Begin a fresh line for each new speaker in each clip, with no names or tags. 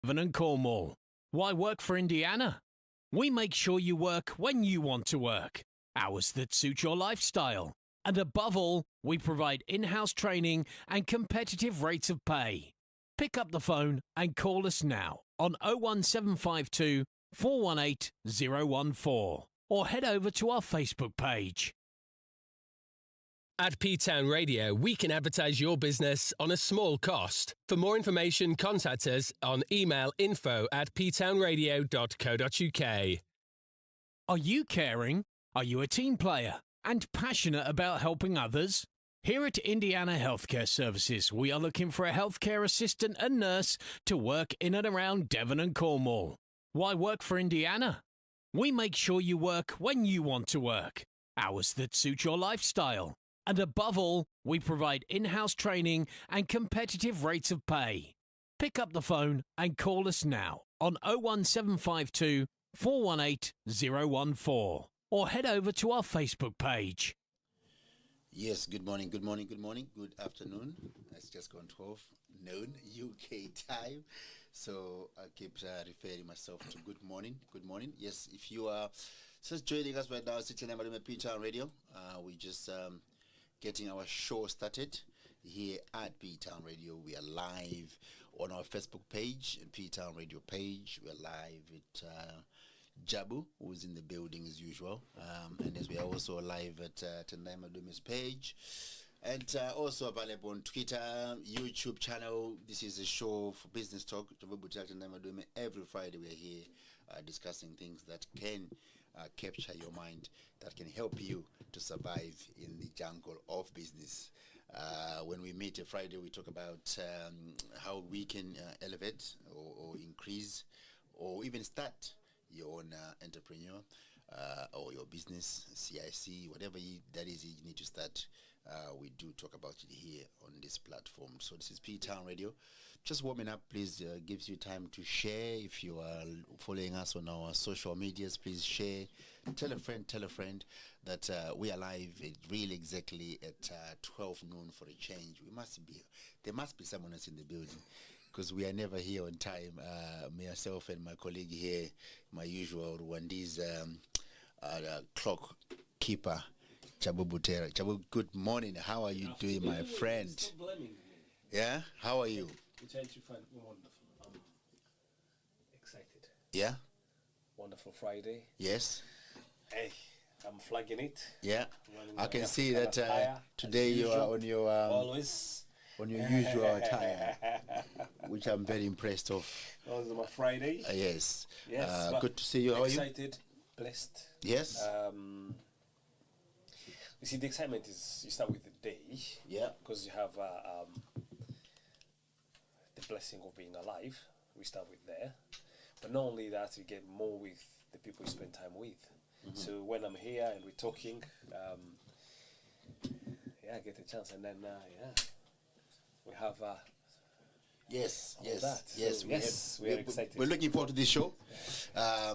Devon and Cornwall. Why work for Indiana? We make sure you work when you want to work, hours that suit your lifestyle. And above all, we provide in-house training and competitive rates of pay. Pick up the phone and call us now on 01752 418 014 or head over to our Facebook page.
At P-Town Radio, we can advertise your business on a small cost. For more information, contact us on email info@ptownradio.co.uk.
Are you caring? Are you a team player and passionate about helping others? Here at Indiana Healthcare Services, we are looking for a healthcare assistant and nurse to work in and around Devon and Cornwall. Why work for Indiana? We make sure you work when you want to work, hours that suit your lifestyle. And above all, we provide in-house training and competitive rates of pay. Pick up the phone and call us now on 01752 418 014 or head over to our Facebook page.
Yes, good morning, good morning, good morning, good afternoon. It's just gone 12 noon UK time. So I keep referring myself to good morning, good morning. Yes, if you are just joining us right now, sitting in the P-Town Radio, we just getting our show started here at P-Town Radio. We are live on our Facebook page, P-Town Radio page. We are live with Jabu, who's in the building as usual. And as we are also live at Tendai Madume's page. And also available on Twitter, YouTube channel. This is a show for business talk. Every Friday we are here discussing things that can capture your mind, that can help you to survive in the jungle of business. When we meet a Friday, we talk about how we can elevate or increase or even start your own entrepreneur or your business, CIC, whatever that is you need to start. We do talk about it here on this platform. So this is P-Town Radio. Just warming up, please, gives you time to share. If you are following us on our social medias, please share. Tell a friend that we are live really exactly at 12 noon for a change. There must be someone else in the building because we are never here on time. Myself and my colleague here, my usual Rwandi's clock keeper, Chabu Butera. Chabu, good morning. How are you doing, my friend?
Stop blaming me.
Yeah? How are you?
Which I find wonderful. I'm excited.
Yeah?
Wonderful Friday.
Yes?
Hey, I'm flagging it.
Yeah. I can see that
attire,
today you are on your
always
on your usual attire, which I'm very impressed of.
That was my Friday.
Yes.
Yes.
Good to see you. How are you?
Excited, blessed.
Yes.
You see, the excitement is you start with the day.
Yeah.
Because you have the blessing of being alive. We start with there. But not only that, you get more with the people you spend time with. Mm-hmm. So when I'm here and we're talking, I get a chance. And then, we have...
Yes.
We're excited.
We're looking forward to this show.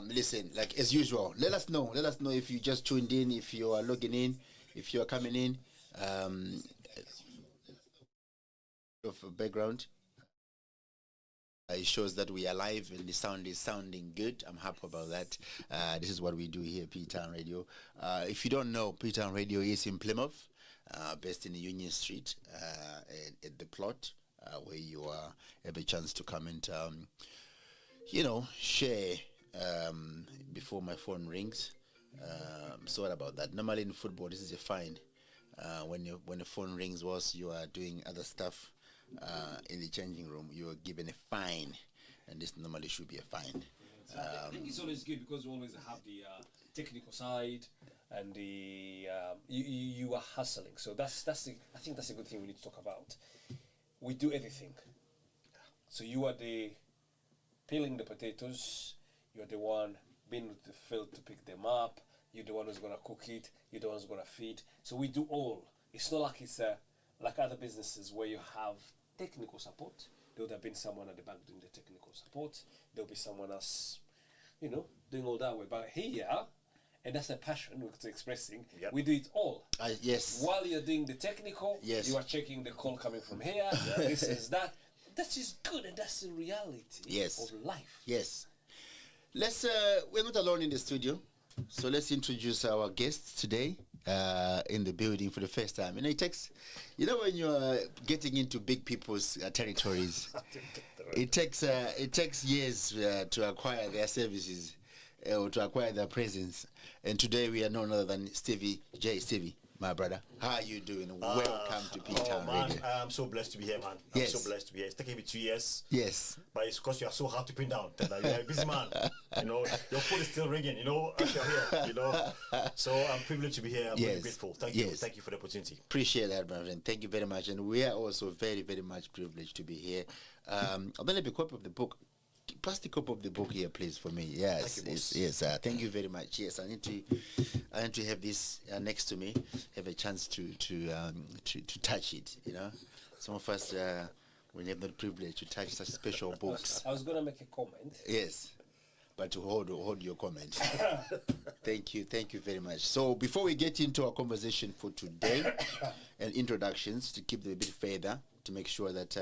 Listen, like as usual, let us know if you just tuned in, if you are logging in, if you are coming in. Of background. It shows that we are live and the sound is sounding good. I'm happy about that. This is what we do here at P-Town Radio. If you don't know, P-Town Radio is in Plymouth, based in the Union Street, at the plot, where you have a chance to come and, share before my phone rings. Sorry about that. Normally in football, this is a fine. When the phone rings whilst you are doing other stuff, in the changing room, you are given a fine, and this normally should be a fine.
I think it's always good because we always have the technical side and the you are hustling. So I think that's a good thing we need to talk about. We do everything. So you are the peeling the potatoes. You are the one being with the field to pick them up. You're the one who's gonna cook it. You're the one who's gonna feed. So we do all. It's not like it's like other businesses where you have technical support. There would have been someone at the back doing the technical support. There'll be someone else, doing all that way. But here, and that's a passion we're expressing, we do it all.
Yes.
While you're doing the technical,
yes,
you are checking the call coming from here, this is that. that is good, and that's the reality
Yes.
of life.
Yes. We're not alone in the studio, so let's introduce our guests today in the building for the first time. It takes, when you're getting into big people's territories, it takes years to acquire their services or to acquire their presence. And today we are none other than Stevie J. Stevie, my brother. How are you doing? Welcome to P-Town Radio.
I'm so blessed to be here, man.
Yes.
I'm so blessed to be here. It's taking me 2 years.
Yes.
But it's because you are so hard to pin down. You're a busy man. Your phone is still ringing, as you're here, So I'm privileged to be here. I'm really grateful. Thank you. Thank you for the opportunity.
Appreciate that, brother. And thank you very much. And we are also very, very much privileged to be here. I'm going to be a copy of the book. Pass the copy of the book here, please, for me. Yes,
thank you, boss.
yes. Thank you very much. Yes, I need to have this next to me, have a chance to touch it. Some of us we have the privilege to touch such special books.
I was going to make a comment.
Yes, but to hold your comment. Thank you very much. So before we get into our conversation for today and introductions, to keep them a bit further, to make sure that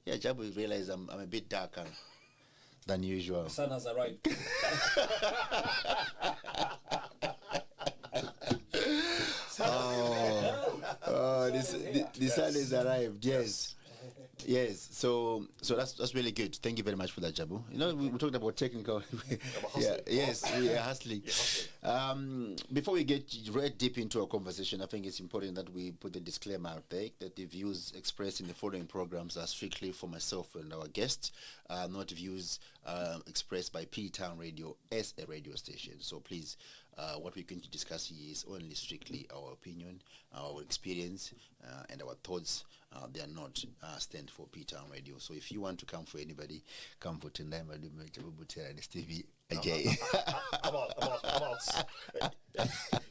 Jabu realize I'm a bit darker than usual.
The sun has arrived. The
sun has arrived. Yes. So that's really good. Thank you very much for that, Jabu. We talked about technical. Yes, we are hustling. Before we get right deep into our conversation, I think it's important that we put the disclaimer out there that the views expressed in the following programs are strictly for myself and our guests, not views expressed by P-Town Radio as a radio station. So please, what we're going to discuss here is only strictly our opinion, our experience, and our thoughts. They are not stand for P-Town Radio. So if you want to come for anybody, come for Tendai Madubutera and Stevie Ajay.
I'm out.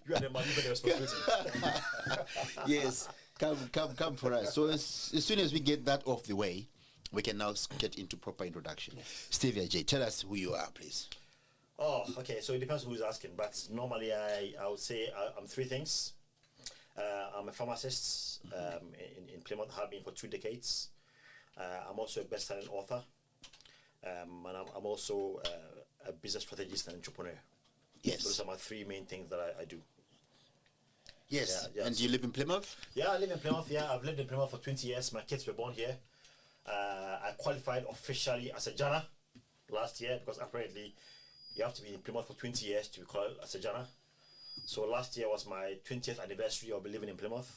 You are the man, you better responsibility.
Yes, come for us. So as soon as we get that off the way, we can now get into proper introduction. Stevie Ajay, tell us who you are, please.
Oh, okay. So it depends who's asking, but normally I would say I'm three things. I'm a pharmacist in Plymouth, have been for 2 decades. I'm also a best-selling author, and I'm also a business strategist and entrepreneur.
Yes.
So those are my 3 main things that I do.
Yes.
Yeah,
And do you live in Plymouth?
Yeah, I live in Plymouth. Yeah, I've lived in Plymouth for 20 years. My kids were born here. I qualified officially as a Jana last year because apparently you have to be in Plymouth for 20 years to be called as a Jana. So last year was my 20th anniversary of living in Plymouth.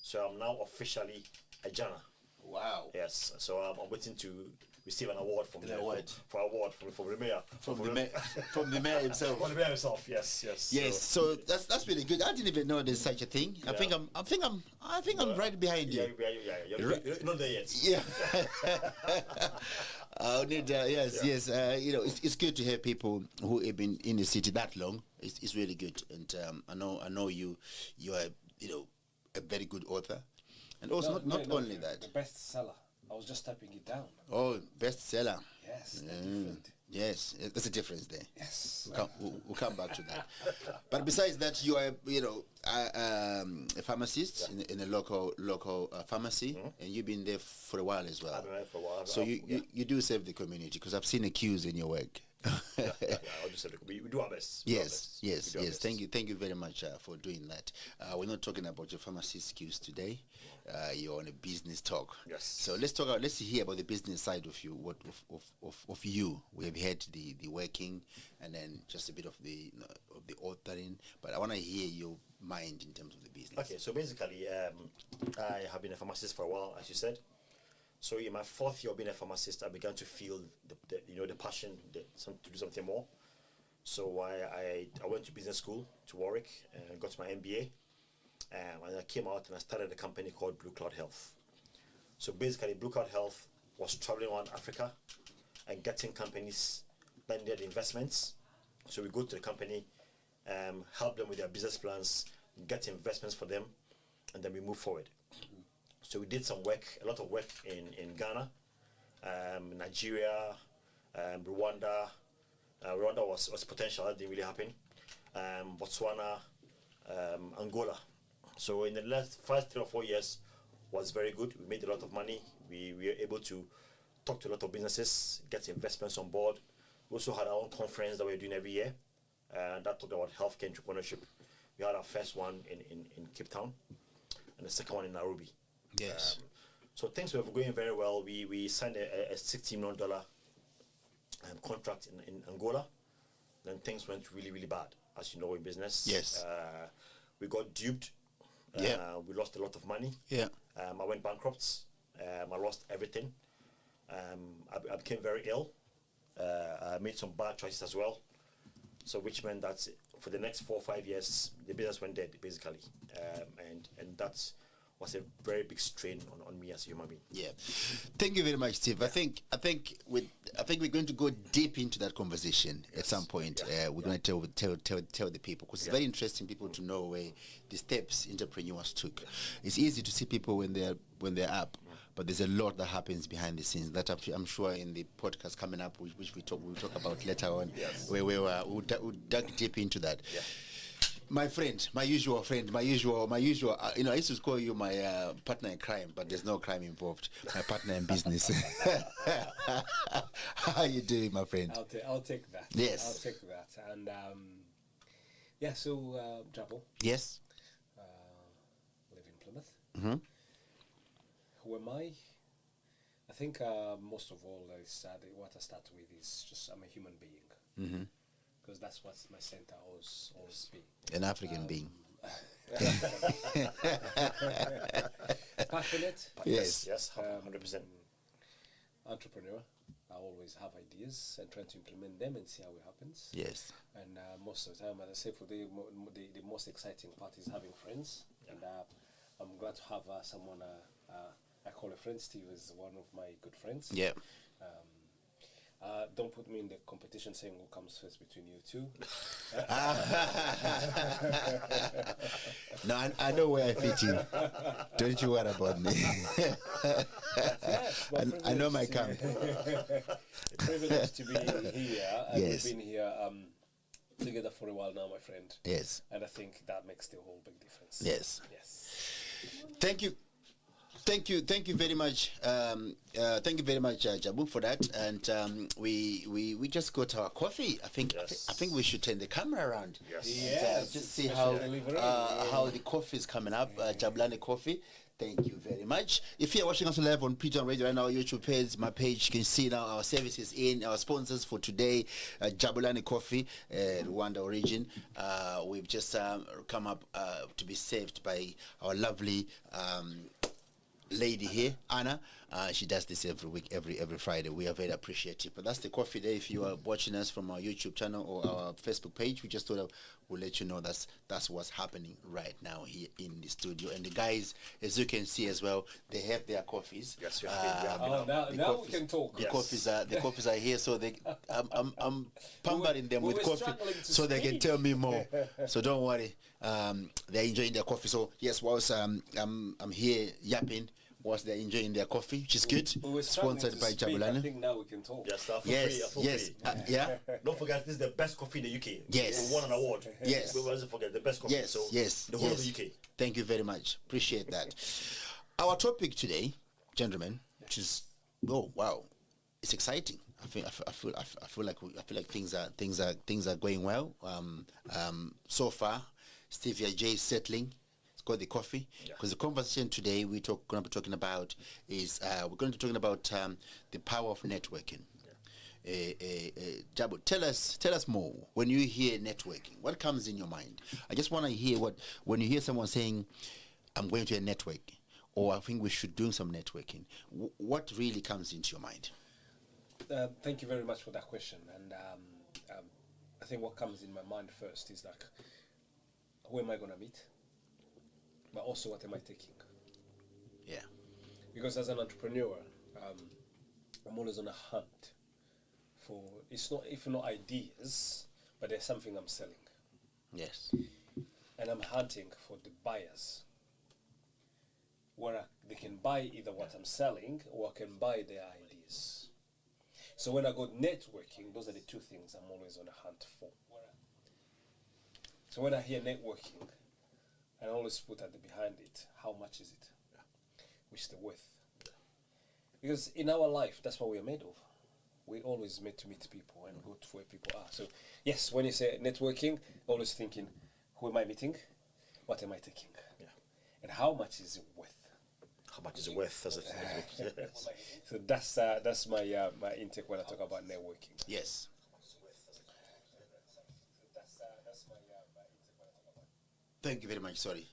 So I'm now officially a Jana.
Wow.
Yes. So I'm waiting to receive an award from the
award.
From the mayor.
From the mayor himself.
From the mayor himself. Yes.
Yes. So that's really good. I didn't even know there's such a thing.
Yeah.
I think I'm right behind you.
Yeah. You're not there yet.
Yeah. Yes. It's good to have people who have been in the city that long. It's really good, and I know you are a very good author, and also not only that.
The bestseller. I was just typing it down.
Oh, bestseller.
Yes. Different.
Yes, there's a difference there.
Yes.
We'll come back to that. But besides that, you are a pharmacist in a local pharmacy, and you've been there for a while as well.
I've been there for a while.
So you do serve the community because I've seen the queues in your work.
I'll just say we do our best.
Yes. Thank you very much for doing that. We're not talking about your pharmacy skills today. You're on a business talk.
Yes.
So let's hear about the business side of you. Of you? We have had the working, and then just a bit of the authoring. But I want to hear your mind in terms of the business.
Okay. So basically, I have been a pharmacist for a while, as you said. So in my 4th year of being a pharmacist, I began to feel the passion to do something more. So I went to business school to Warwick and got my MBA. And I came out and I started a company called Blue Cloud Health. So basically, Blue Cloud Health was traveling around Africa and getting companies that needed investments. So we go to the company, help them with their business plans, get investments for them, and then we move forward. So we did a lot of work in Ghana, Nigeria, Rwanda. Rwanda was potential, that didn't really happen. Botswana, Angola. So in the last 3 or 4 years was very good. We made a lot of money. We were able to talk to a lot of businesses, get investments on board. We also had our own conference that we're doing every year, that talked about healthcare entrepreneurship. We had our first one in Cape Town, and the second one in Nairobi.
Yes.
So things were going very well. We signed a $60 million contract in Angola. Then things went really, really bad, as you know, in business.
Yes.
We got duped. We lost a lot of money.
Yeah.
I went bankrupt. I lost everything. I became very ill. I made some bad choices as well. So which meant that for the next 4 or 5 years, the business went dead, basically. And that was a very big strain on me as a human being.
Yeah, thank you very much, Steve. I think we're going to go deep into that conversation at some point. We're going to tell the people, because it's very interesting people to know where the steps entrepreneurs took. It's easy to see people when they're up, but there's a lot that happens behind the scenes that I'm sure in the podcast coming up, which we'll talk about later on, where we'll dive deep into that. Yeah. My friend, my usual friend, my usual. I used to call you my partner in crime, but there's no crime involved. My partner in business. How you doing, my friend?
I'll take that.
Yes.
I'll take that. And so Jabo.
Yes.
Live in Plymouth.
Mm-hmm.
Who am I? I think most of all, what I start with is just I'm a human being.
Mm-hmm.
Because that's what my center always be.
An African being.
Passionate.
Yes.
Yes, 100%.
Entrepreneur. I always have ideas and try to implement them and see how it happens.
Yes.
And most of the time, as I say, for the most exciting part is having friends. And I'm glad to have someone I call a friend. Steve is one of my good friends.
Yeah.
Don't put me in the competition saying who comes first between you two.
No, I know where I fit in. Don't you worry about me. I know my camp.
Privilege to be here. And
Yes.
we've been here together for a while now, my friend.
Yes.
And I think that makes the whole big difference.
Yes.
Yes.
Thank you very much. Thank you very much, Jabu, for that. And we just got our coffee. I think we should turn the camera around.
Yes.
And, just see how the coffee is coming up. Jabulani Coffee. Thank you very much. If you're watching us live on P-Town Radio right now, YouTube page, my page, you can see now our services our sponsors for today, Jabulani Coffee, Rwanda origin. We've just come up to be saved by our lovely lady here, Anna. She does this every week, every Friday. We are very appreciative. But that's the coffee day. If you are watching us from our YouTube channel or our Facebook page, we just thought we'll let you know that's what's happening right now here in the studio. And the guys, as you can see as well, they have their coffees.
Yes, we have
now we can talk.
The coffees are here, so I'm pampering them with coffee so they can tell me more. So don't worry, they're enjoying their coffee. So yes, whilst I'm here yapping, whilst they're enjoying their coffee, which is good. Sponsored by Jabulani.
I think now we can talk.
Yes,
Yeah.
Don't forget, this is the best coffee in the UK.
Yes.
We won an award.
Yes.
We mustn't forget the best coffee.
Yes,
So
yes,
the whole
yes.
of the UK.
Thank you very much. Appreciate that. Our topic today, gentlemen, which is it's exciting. I feel like things are going well. So far, Stevia J is settling. It's got the coffee, because the conversation today going to be talking about is we're going to be talking about the power of networking. Jabu, tell us more. When you hear networking, what comes in your mind? I just want to hear when you hear someone saying, "I'm going to a network," or "I think we should do some networking." What really comes into your mind?
Thank you very much for that question. And I think what comes in my mind first is like, who am I going to meet? But also, what am I taking?
Yeah.
Because as an entrepreneur, I'm always on a hunt for, if not ideas, but there's something I'm selling.
Yes.
And I'm hunting for the buyers, where they can buy either what I'm selling or I can buy their ideas. So when I go networking, those are the two things I'm always on a hunt for. So when I hear networking, I always put at the behind it, how much is it? Which is the worth. Because in our life, that's what we are made of. We always made to meet people and go to where people are. So yes, when you say networking, always thinking, who am I meeting? What am I taking?
Yeah.
And how much is it worth?
How much is it worth? That's yes.
So that's my my intake when I talk about networking.
Yes. Thank you very much. Sorry.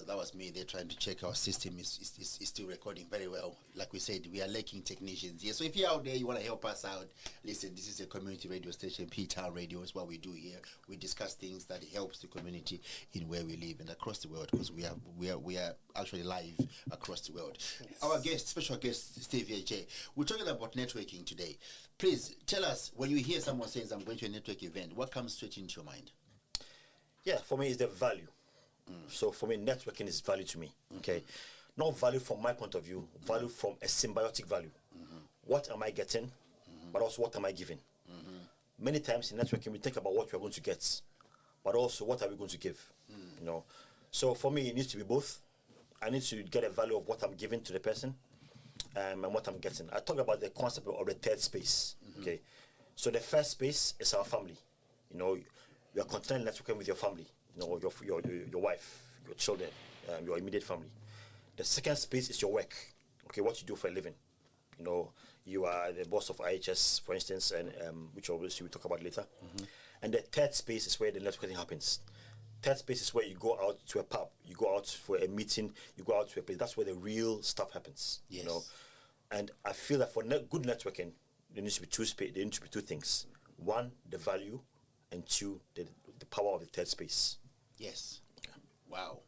That was me. They're trying to check our system is still recording very well. Like we said, we are lacking technicians here. So if you're out there, you want to help us out, listen, this is a community radio station. P-Town Radio is what we do here. We discuss things that helps the community in where we live and across the world, because we are actually live across the world. Yes. Our guest, special guest, Steve J. We're talking about networking today. Please tell us, when you hear someone saying, I'm going to a network event, what comes straight into your mind?
Yeah, for me, it's the value. So for me, networking is value to me. Okay, not value from my point of view, value from a symbiotic value. What am I getting, but also what am I giving? Many times in networking, we think about what we're going to get, but also what are we going to give? You know, so for me, it needs to be both. I need to get a value of what I'm giving to the person, and what I'm getting. I talk about the concept of the third space. Okay, so the first space is our family. You know, you are continually networking with your family. You know, your wife, your children, your immediate family. The second space is your work. Okay, what you do for a living. You know, you are the boss of IHS, for instance, and which obviously we'll talk about later. And the third space is where the networking happens. Third space is where you go out to a pub, you go out for a meeting, you go out to a place. That's where the real stuff happens.
Yes.
You know, and I feel that for good networking, there needs to be there need to be two things: one, the value, and two, the power of the third space.
Yes. Wow.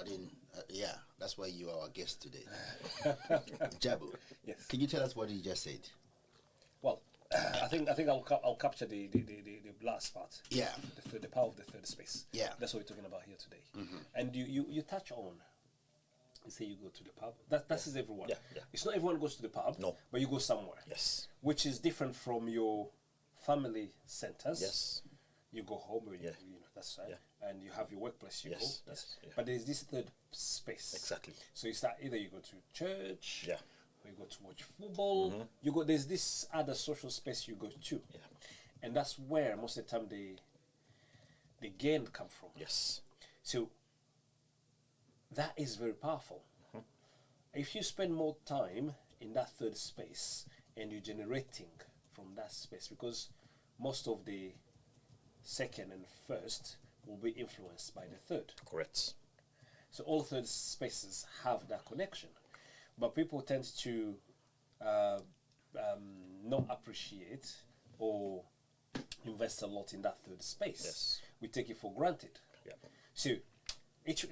I didn't. Yeah, that's why you are our guest today. Jabu.
Yes.
Can you tell us what you just said?
Well, I think I'll capture the last part.
Yeah.
The power of the third space.
Yeah.
That's what we're talking about here today. And you touch on. You say you go to the pub. That is everyone.
Yeah.
It's not everyone goes to the pub.
No.
But you go somewhere.
Yes.
Which is different from your family centers.
Yes.
You go home, or you know, that's right.
Yeah.
And you have your workplace. You
Yes,
go.
yes, yeah.
But there's this third space.
Exactly.
So you start either you go to church.
Yeah.
Or you go to watch football. You go. There's this other social space you go to.
Yeah.
And that's where most of the time the gain come from.
Yes.
So that is very powerful. If you spend more time in that third space and you're generating from that space, because most of the second and first will be influenced by the third.
Correct.
So all third spaces have that connection. But people tend to not appreciate or invest a lot in that third space.
Yes.
We take it for granted.
Yeah.
So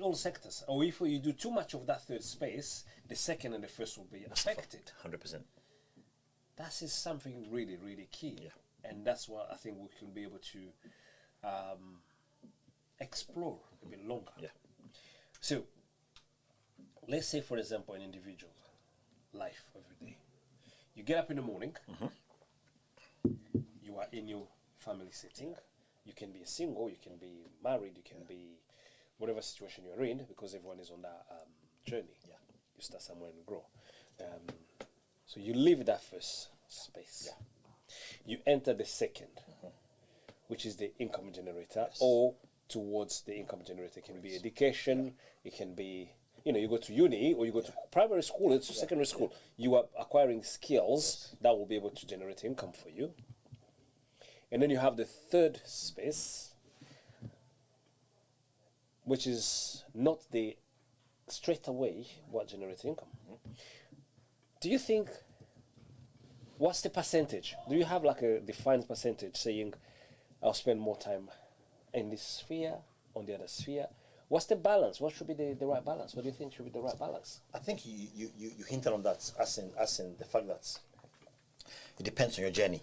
all sectors, or if you do too much of that third space, the second and the first will be affected.
100%.
That is something really, really key.
Yeah.
And that's what I think we can be able to explore a bit longer.
Yeah.
So, let's say, for example, an individual life every day. You get up in the morning, you are in your family setting. You can be single, you can be married, you can be whatever situation you're in, because everyone is on that journey.
Yeah.
You start somewhere and grow. So you leave that first space.
Yeah.
You enter the second, which is the income generator,
Yes.
or towards the income generator. It can be education, it can be, you go to uni or you go to primary school, it's secondary school. You are acquiring skills that will be able to generate income for you. And then you have the third space, which is not the straight away what generates income. Do you think, what's the percentage? Do you have like a defined percentage saying, I'll spend more time in this sphere, on the other sphere? What's the balance? What should be the right balance? What do you think should be the right balance?
I think you hinted on that, as in the fact that it depends on your journey,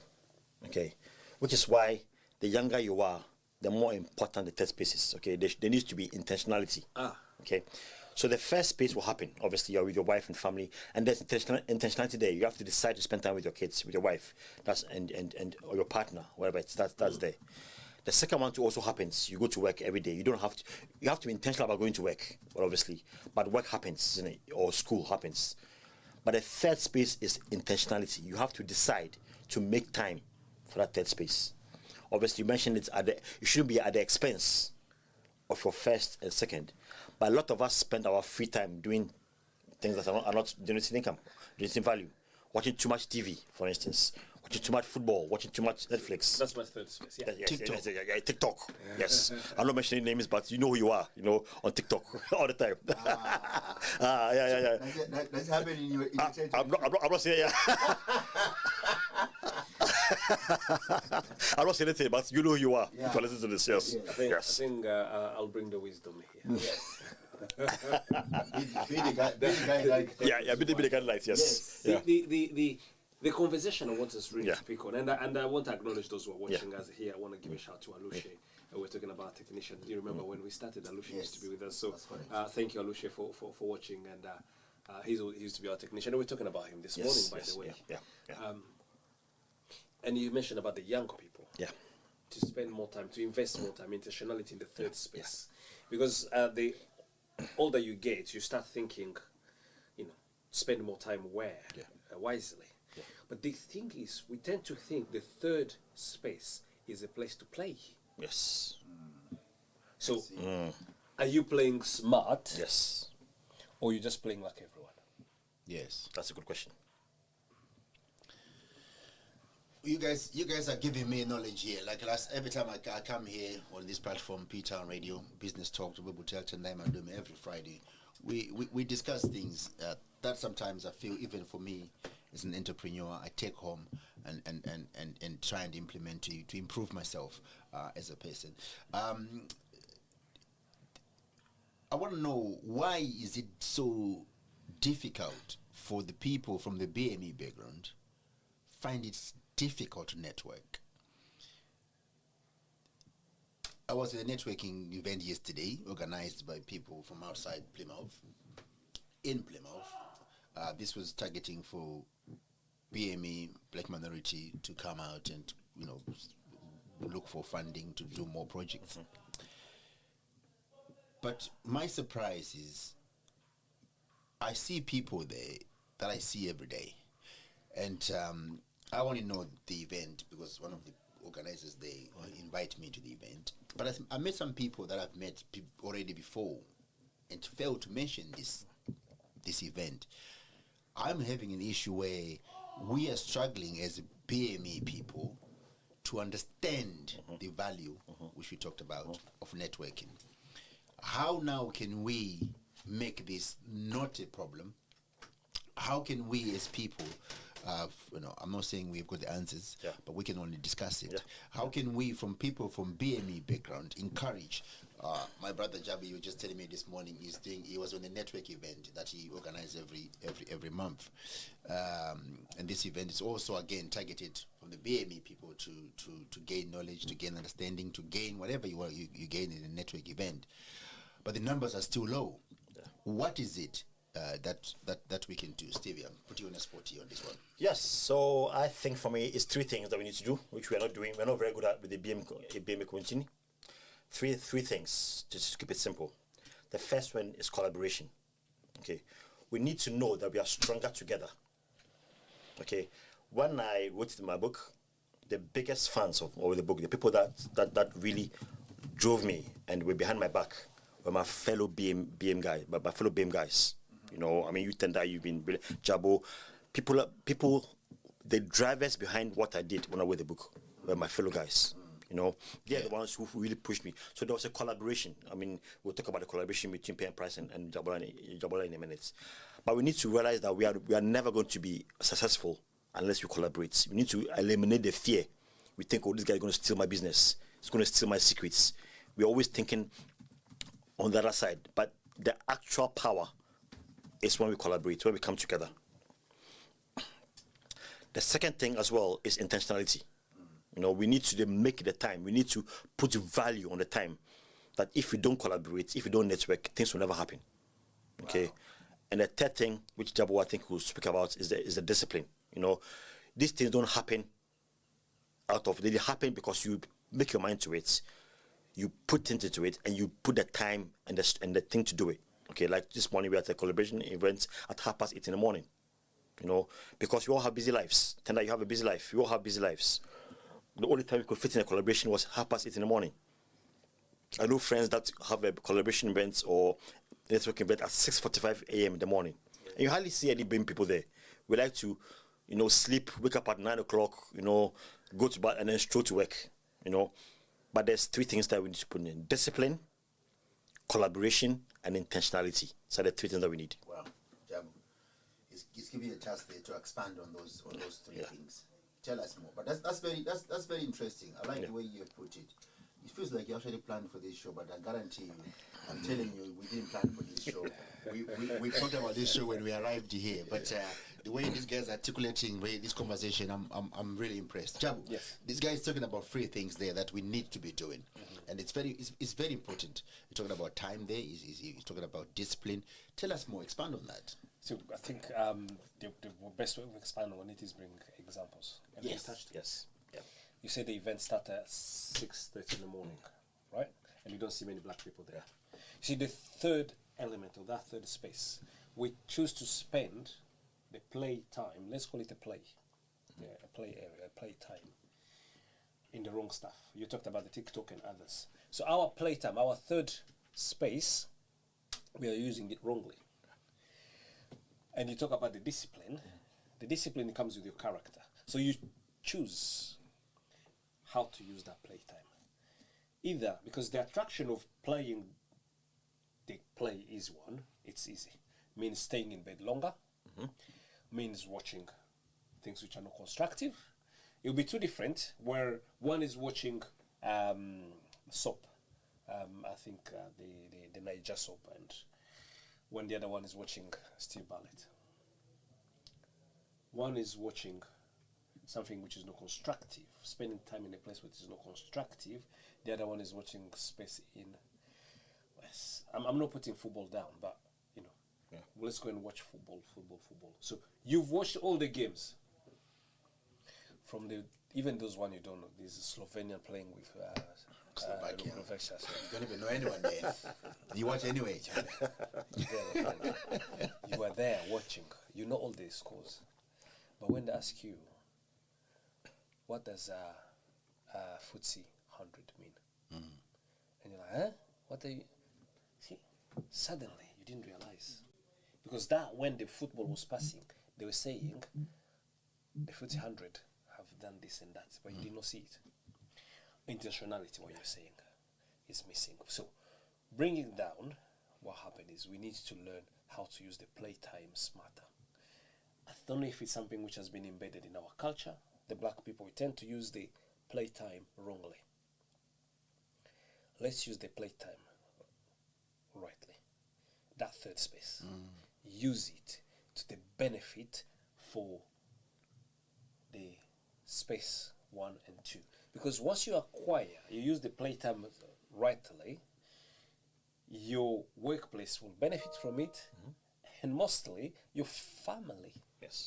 okay? Which is why the younger you are, the more important the third space is, okay? There needs to be intentionality, okay? So the first space will happen. Obviously, you're with your wife and family, and there's intentionality there. You have to decide to spend time with your kids, with your wife, and or your partner, whatever it's that's there. The second one too also happens. You go to work every day. You have to be intentional about going to work, well, obviously, but work happens, isn't it? Or school happens. But the third space is intentionality. You have to decide to make time for that third space. Obviously, you mentioned it shouldn't be at the expense of your first and second. But a lot of us spend our free time doing things that are not generating income, generating value. Watching too much TV, for instance. Watching too much football. Watching too much Netflix.
That's my third space. Yeah.
Yes,
TikTok.
TikTok. Yes. I'm not mentioning names, but you know who you are, on TikTok all the time. Yeah.
That's happening in your
I'm not saying, yeah. I'm not saying anything, but you know who you are.
Yeah.
If you listen to this, yes.
Yeah.
I
Yes.
think I'll bring the wisdom here.
Be the guy like
Yeah, be the guidelines, yes. Yeah.
The conversation I want us really
Yeah.
to pick on, and I want to acknowledge those who are watching us here. I want to give a shout to Alushe. We're talking about technician. Do you remember when we started? Alushe used to be with us. So
that's correct.
thank you, Alushe, for watching. And he used to be our technician. And we're talking about him this morning, by the way.
Yeah.
And you mentioned about the young people.
Yeah.
To spend more time, to invest more time, intentionality in the third space. Because the older you get, you start thinking, spend more time where? Wisely.
Yeah.
But the thing is, we tend to think the third space is a place to play.
Yes.
So, are you playing smart,
Yes.
or you just playing like everyone?
Yes.
That's a good question.
You guys are giving me knowledge here. Like every time I come here on this platform, P-Town Radio, Business Talk, to Bubutel and every Friday, we discuss things that sometimes I feel, even for me as an entrepreneur, I take home and try and implement to improve myself as a person. I want to know, why is it so difficult for the people from the BME background find it difficult to network? I was at a networking event yesterday organized by people from outside Plymouth, in Plymouth. This was targeting for BME, Black minority, to come out and look for funding to do more projects. But my surprise is I see people there that I see every day. And I only know the event because one of the organizers, they invite me to the event. But I met some people that I've met already before and failed to mention this event. I'm having an issue where we are struggling as BME people to understand the value, which we talked about, of networking. How now can we make this not a problem? How can we as people, I'm not saying we've got the answers, but we can only discuss it.
Yeah.
How can we, from people from BME background, encourage? My brother Jabi, you were just telling me this morning, he was on a network event that he organizes every month, and this event is also again targeted from the BME people to gain knowledge, to gain understanding, to gain whatever you gain in a network event, but the numbers are still low. What is it that we can do? Stevie, I'll put you on a spot here on this one.
Yes, so I think for me, it's three things that we need to do, which we are not doing. We're not very good at with the BME community. Three things, just to keep it simple. The first one is collaboration. Okay, we need to know that we are stronger together. Okay, when I wrote in my book, the biggest fans of the book, the people that really drove me and were behind my back, were my fellow BM guys, my fellow BM guys. You Tenda, you've been Jabo, people, the drivers behind what I did when I wrote the book were my fellow guys. They're the ones who really pushed me. So there was a collaboration. We'll talk about the collaboration between PM Price and Jabola in a minute. But we need to realize that we are never going to be successful unless we collaborate. We need to eliminate the fear. We think, this guy is going to steal my business. He's going to steal my secrets. We're always thinking on the other side. But the actual power is when we collaborate, when we come together. The second thing as well is intentionality. We need to make the time. We need to put value on the time. That if we don't collaborate, if we don't network, things will never happen. Okay. Wow. And the third thing, which Jabo I think will speak about, is the discipline. These things don't happen they happen because you make your mind to it, you put into it, and you put the time and the thing to do it. Okay. Like this morning, we had a collaboration event at 8:30 in the morning. You know, because we all have busy lives. Tenda, you have a busy life. We all have busy lives. The only time we could fit in a collaboration was 8:30 in the morning. I know friends that have a collaboration events or networking event at 6:45 a.m. in the morning. And you hardly see any BIM people there. We like to, you know, sleep, wake up at 9 o'clock, you know, go to bed and then stroll to work, you know. But there's 3 things that we need to put in: discipline, collaboration, and intentionality. So the 3 things that we need.
Wow, Jabu, it's giving you a chance there to expand on those 3 things. Tell us more. But that's very interesting. I like the way you put it. It feels like you actually planned for this show, but I guarantee you, I'm telling you, we didn't plan for this show. We talked about this show when we arrived here, but the way these guys are articulating this conversation, I'm really impressed. Jabu,
Yes.
this guy is talking about 3 things there that we need to be doing, and it's very important. You're talking about time there. He's talking about discipline. Tell us more. Expand on that.
So I think the best way to expand on it is bring examples. And
Yes.
we touched it.
Yes. Yeah.
You say the event started at 6:30 in the morning, right? And you don't see many black people there. You see, the third element of that third space, we choose to spend the play time, let's call it a play, a play area, a play time, in the wrong stuff. You talked about the TikTok and others. So our play time, our third space, we are using it wrongly. And you talk about the discipline comes with your character. So you choose how to use that playtime. Either because the attraction of playing the play is one, it's easy. Means staying in bed longer, means watching things which are not constructive. It'll be 2 different, where one is watching soap, I think the Niger soap, and when the other one is watching Steve Bartlett. One is watching something which is not constructive, spending time in a place which is not constructive. The other one is watching space in. Yes, I'm not putting football down, but you know, let's go and watch football. So you've watched all the games from even those one you don't know. This is Slovenia playing with
Slovakia.
Slovakia.
You don't even know anyone there. You watch anyway.
You were there watching. You know all the scores. But when they ask you, what does FTSE 100 mean? And you're like, huh? What are you? See, suddenly you didn't realize. Because that, when the football was passing, they were saying, the FTSE 100 have done this and that, but you did not see it. Intentionality, what you're saying, is missing. So, bringing down, what happened is we need to learn how to use the playtime smarter. I don't know if it's something which has been embedded in our culture. The black people, we tend to use the playtime wrongly. Let's use the playtime rightly. That third space. Use it to the benefit for the space 1 and 2. Because once you acquire, you use the playtime rightly, your workplace will benefit from it, and mostly your family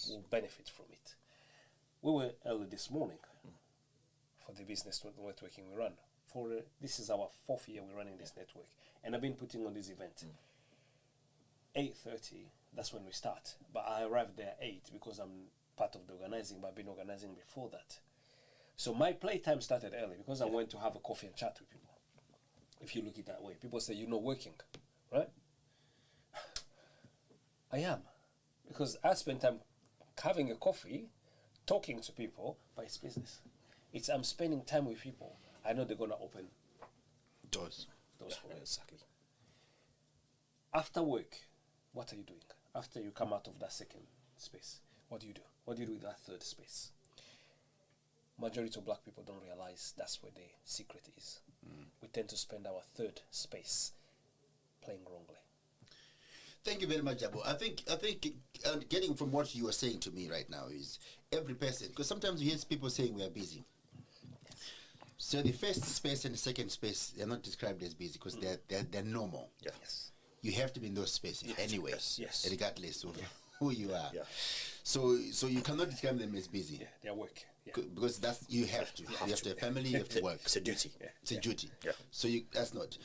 will benefit from it. We were early this morning for the business networking we run. This is our 4th year we're running this network, and I've been putting on this event. 8:30, that's when we start. But I arrived there at 8 because I'm part of the organizing, but I've been organizing before that. So my playtime started early because I went to have a coffee and chat with people. If you look at it that way, people say you're not working, right? I am, because I spend time having a coffee, talking to people, but it's business. I'm spending time with people. I know they're gonna open
Doors.
for me. Exactly. After work, what are you doing? After you come out of that second space, what do you do? What do you do with that third space? Majority of black people don't realize that's where the secret is. We tend to spend our third space playing wrongly.
Thank you very much, Jabu. I think getting from what you are saying to me right now is every person, because sometimes we hear people saying we are busy. So the first space and the second space, they're not described as busy because they're normal.
Yeah.
Yes.
You have to be in those spaces anyway,
Yes.
regardless of who you are.
Yeah.
So you cannot describe them as busy.
Yeah, their work. Yeah.
Because you have to. You have to have family, you have to work.
It's a duty.
It's a duty.
Yeah.
So that's not.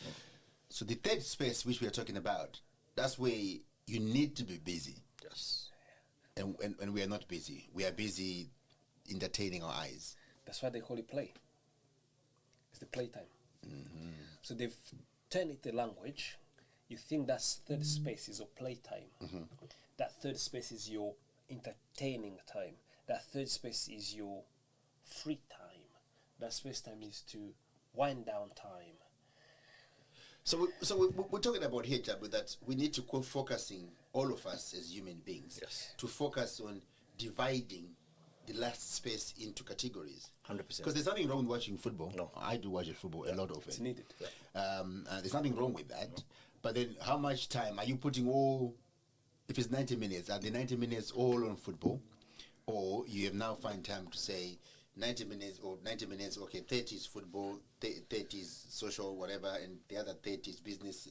So the third space which we are talking about, that's where you need to be busy.
Yes.
and we are not busy. We are busy entertaining our eyes.
That's why they call it play. It's the playtime. So they've turned it a language. You think that third space is your playtime. That third space is your entertaining time. That third space is your free time. That space time is to wind down time.
So we're talking about here, Jabu, that we need to quit focusing, all of us as human beings,
Yes.
to focus on dividing the last space into categories.
100%.
Because there's nothing wrong with watching football.
No.
I do watch football, a lot of it.
It's needed.
There's nothing wrong with that. But then how much time are you putting all, if it's 90 minutes, are the 90 minutes all on football? Or you have now found time to say 90 minutes, okay, 30 is football, 30 is social, whatever, and the other 30 is business,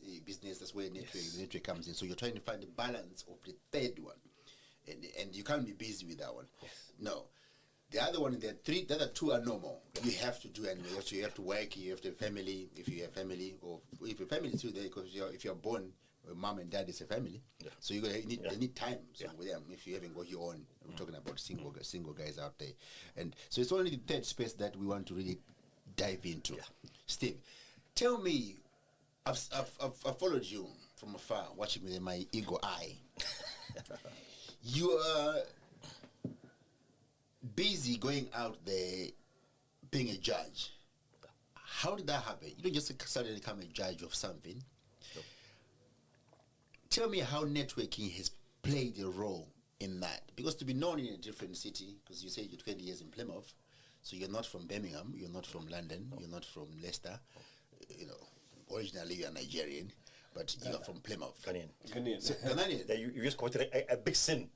that's where network comes in. So you're trying to find the balance of the third one. And you can't be busy with that one. No. The other one, the other two are normal. You have to do anyway. You have to work, you have to have family, if you have family, or if your family is still there, because if you're born, mom and dad is a family. So you need time with them if you haven't got your own. We're talking about single guys out there. And so it's only the third space that we want to really dive into. Steve, tell me, I've followed you from afar, watching with my eagle eye. You are busy going out there being a judge. How did that happen? You don't just suddenly become a judge of something. Tell me how networking has played a role in that. Because to be known in a different city, because you say you're 20 years in Plymouth, so you're not from Birmingham, you're not from London, you're not from Leicester. Originally you're Nigerian, but you're from Plymouth.
Ghanaian.
So, Ghanaian.
Yeah, you just committed a big sin.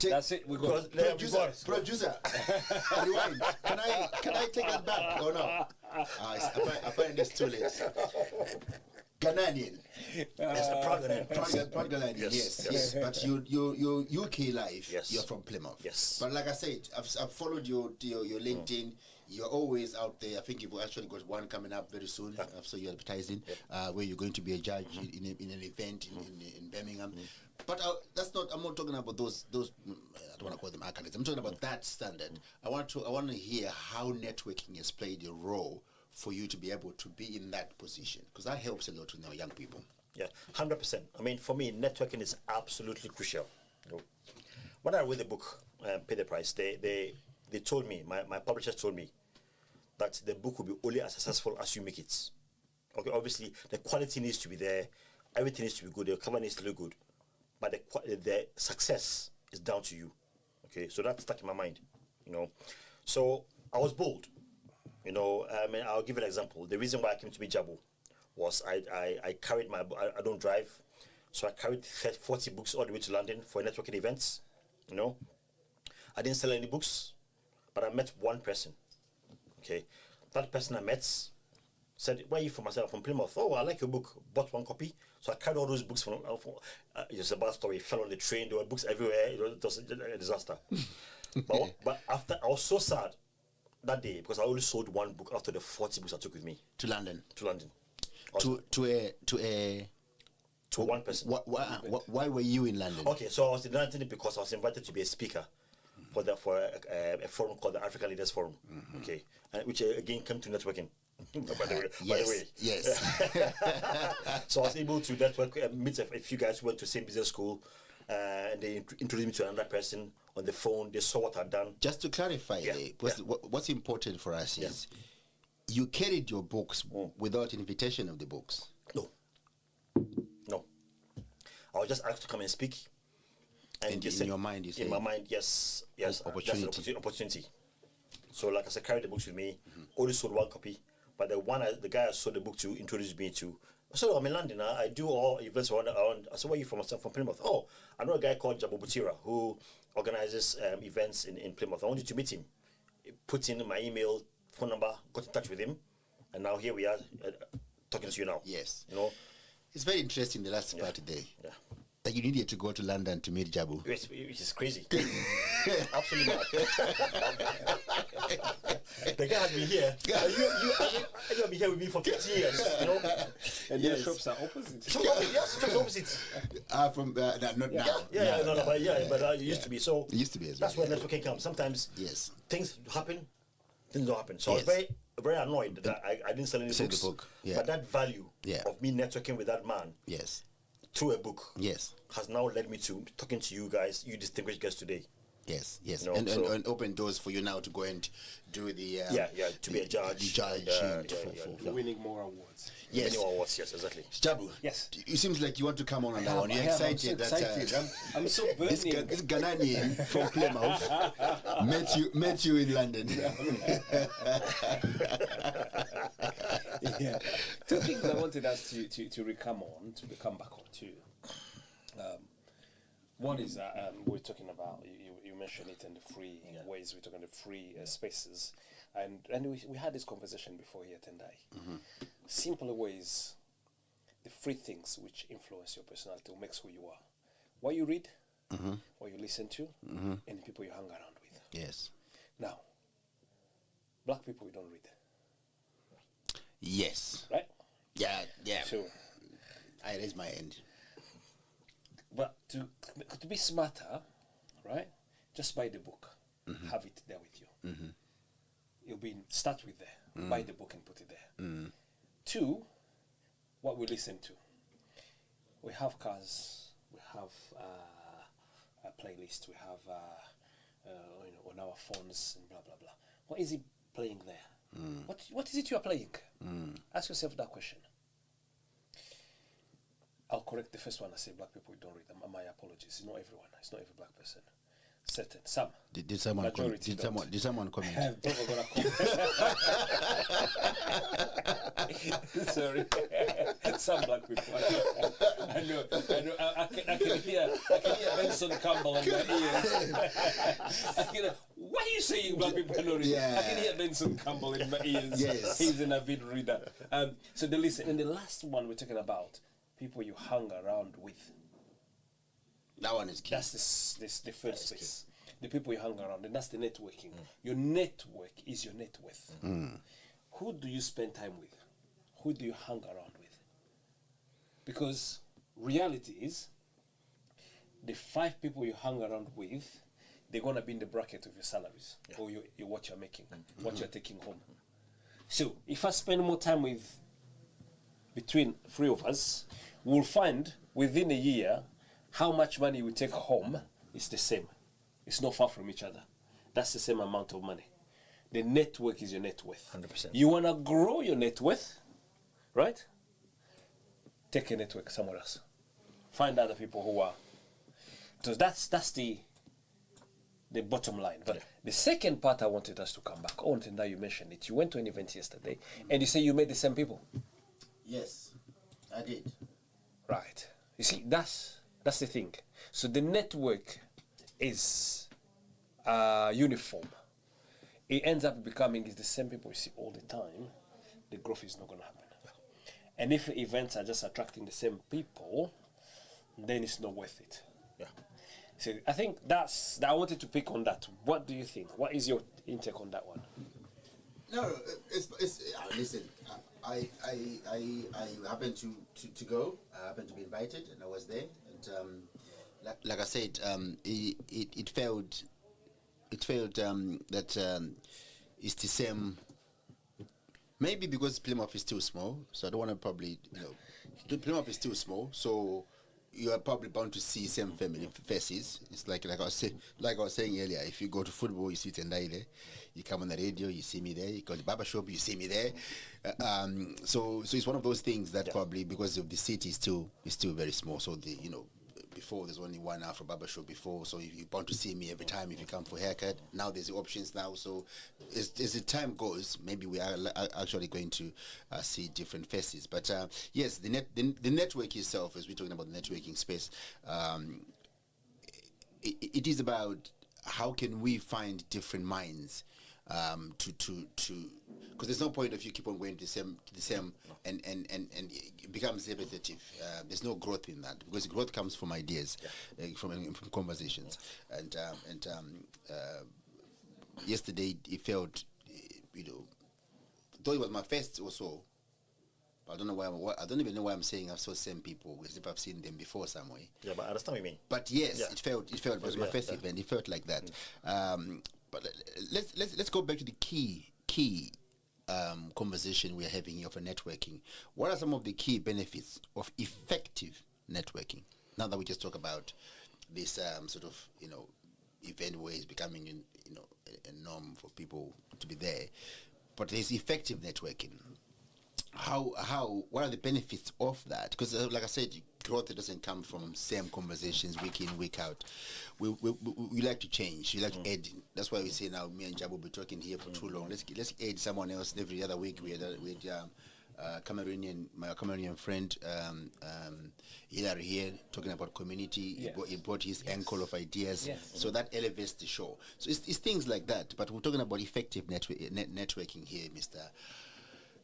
That's it. We got
Producer, rewind. Can I take that back or no? I find this too late. Ghanaian.
Yes, a proud Ghanaian.
Proud Ghanaian. Yes. But your UK life, you're from Plymouth.
Yes.
But like I said, I've followed your LinkedIn. You're always out there. I think you've actually got one coming up very soon. I saw you advertising where you're going to be a judge in an event in Birmingham. But I'm not talking about those. I don't want to call them accolades. I'm talking about that standard. I want to hear how networking has played a role for you to be able to be in that position, because that helps a lot with our young people.
Yeah, 100%. I mean, for me, networking is absolutely crucial. When I read the book, Pay the Price, they told me, my publishers told me, that the book will be only as successful as you make it. Okay, obviously, the quality needs to be there, everything needs to be good, the cover needs to look good, but the success is down to you. Okay, so that stuck in my mind, So I was bold. I'll give you an example. The reason why I came to be Jabu was I carried my I don't drive, so I carried 40 books all the way to London for networking events. I didn't sell any books, but I met one person. Okay, that person I met said, "Where are you from?" I said, "I'm from Plymouth." "Oh, I like your book." Bought one copy. So I carried all those books from it's a bad story. Fell on the train. There were books everywhere. It was a disaster. but after, I was so sad that day because I only sold one book after the 40 books I took with me
To London.
To one person.
Why were you in London?
Okay, so I was in London because I was invited to be a speaker for a forum called the African Leaders Forum. Okay, which again came to networking. by the way.
Yes.
So I was able to network, meet a few guys who went to the same business school, and they introduced me to another person on the phone. They saw what I'd done.
Just to clarify, what's important for us is you carried your books without invitation of the books.
No. I was just asked to come and speak. And
in your mind, you say?
In my mind, yes. Opportunity. So, like I said, carried the books with me. Only sold one copy, but the guy I sold the book to introduced me to. So I'm in London. I do all events around. I said, "Where are you from?" I said, "From Plymouth." "Oh, I know a guy called Jabu Butira who organizes events in Plymouth. I want you to meet him." Put in my email, phone number, got in touch with him, and now here we are talking to you now.
Yes. It's very interesting, the last part there.
Yeah.
That you needed to go to London to meet Jabu.
Which is crazy. Absolutely The guy has been here. You have been here with me for 50 years, you know.
And their shops are opposite.
Yes, just opposite.
From not now.
But it used to be. So
It used to be as well.
that's where networking comes. Sometimes
Yes.
things happen, things don't happen. So
Yes.
I was very annoyed that I didn't sell any
Sell the
books.
book, yeah.
But that value
Yeah.
of me networking with that man
Yes.
through a book
Yes.
has now led me to talking to you guys, you distinguished guys today.
Yes,
No,
and
so-
open doors for you now to go and do the
to be a judge.
the judge,
and,
for-
Winning more awards.
yes.
Many awards, yes, exactly.
Jabu,
Yes.
it seems like you want to come on that
I
one. You're
am. I'm
excited
so
that
excited. I'm so
this
burning.
Ghanaian from Plymouth met you in London.
Yeah. Two things I wanted us to come back on too. One is that we're talking about, you mentioned it in the free ways, we're talking the free spaces. And we had this conversation before here, Tendai. Simple ways, the free things which influence your personality, or makes who you are. What you read, what you listen to, and the people you hang around with.
Yes.
Now, black people, we don't read,
Yes.
right?
Yeah.
So,
I raise my hand.
but to be smarter, right? Just buy the book, have it there with you. You'll be start with there. Buy the book and put it there. 2, what we listen to. We have cars. We have a playlist. We have on our phones and blah blah blah. What is it playing there? What is it you are playing? Ask yourself that question. I'll correct the first one. I say black people don't read them. My apologies. It's not everyone. It's not every black person. Certain, some.
Did someone comment?
Majority don't.
Did someone comment?
I'm probably gonna comment. Sorry, some black people. I know. I can hear Benson Campbell in my ears. What are you saying, black people? I can hear Benson Campbell in my ears.
Yes.
He's an avid reader. So the listen, and the last one we're talking about people you hang around with.
That one is key.
That's the first space. The people you hang around, and that's the networking. Your network is your net worth. Who do you spend time with? Who do you hang around with? Because reality is, the 5 people you hang around with, they're gonna be in the bracket of your salaries or what you're making, what you're taking home. So if I spend more time with between 3 of us, we'll find within a year how much money we take home is the same. It's not far from each other. That's the same amount of money. The network is your net worth.
100%.
You want to grow your net worth, right? Take a network somewhere else. Find other people who are. So that's the bottom line. But the second part I wanted us to come back on, and that you mentioned it. You went to an event yesterday, and you say you met the same people.
Yes, I did.
Right. You see, that's the thing. So the network is uniform. It ends up becoming the same people you see all the time. The growth is not going to happen. And if events are just attracting the same people, then it's not worth it.
Yeah.
So I think I wanted to pick on that. What do you think? What is your intake on that one?
No, it's listen. I happened to go. I happened to be invited, and I was there. And like I said, it felt that it's the same. Maybe because Plymouth is still small, so I don't want to probably Plymouth is still small, so you are probably bound to see same family faces. It's like I was saying earlier. If you go to football, you see Tendaile. You come on the radio, you see me there. You go to barber shop, you see me there. So it's one of those things that probably because of the city is still very small. So before there's only one Afro barber shop before, so you want to see me every time if you come for haircut. Now there's the options now. So as the time goes, maybe we are actually going to see different faces. But yes, the network itself, as we're talking about the networking space, it is about how can we find different minds to because there's no point if you keep on going to the same and it becomes repetitive. There's no growth in that because growth comes from ideas, from conversations, and yesterday it felt though it was my first also. I don't know why. I don't even know why I'm saying I saw same people as if I've seen them before somewhere.
Yeah, but I understand what you mean.
But yes,
Yeah.
it felt. It was my first event. It felt like that. But let's go back to the key conversation we're having here for networking. What are some of the key benefits of effective networking? Now that we just talk about this sort of event where it's becoming a norm for people to be there, but there's effective networking. What are the benefits of that? Because like I said, growth doesn't come from same conversations week in, week out. We like to change. We like to add. That's why we say now me and Jabu will be talking here for too long. Let's add someone else every other week. We had my Cameroonian friend Hilary here talking about community.
Yes.
He brought his angle of ideas.
Yes.
So that elevates the show. So it's things like that. But we're talking about effective networking here, Mr.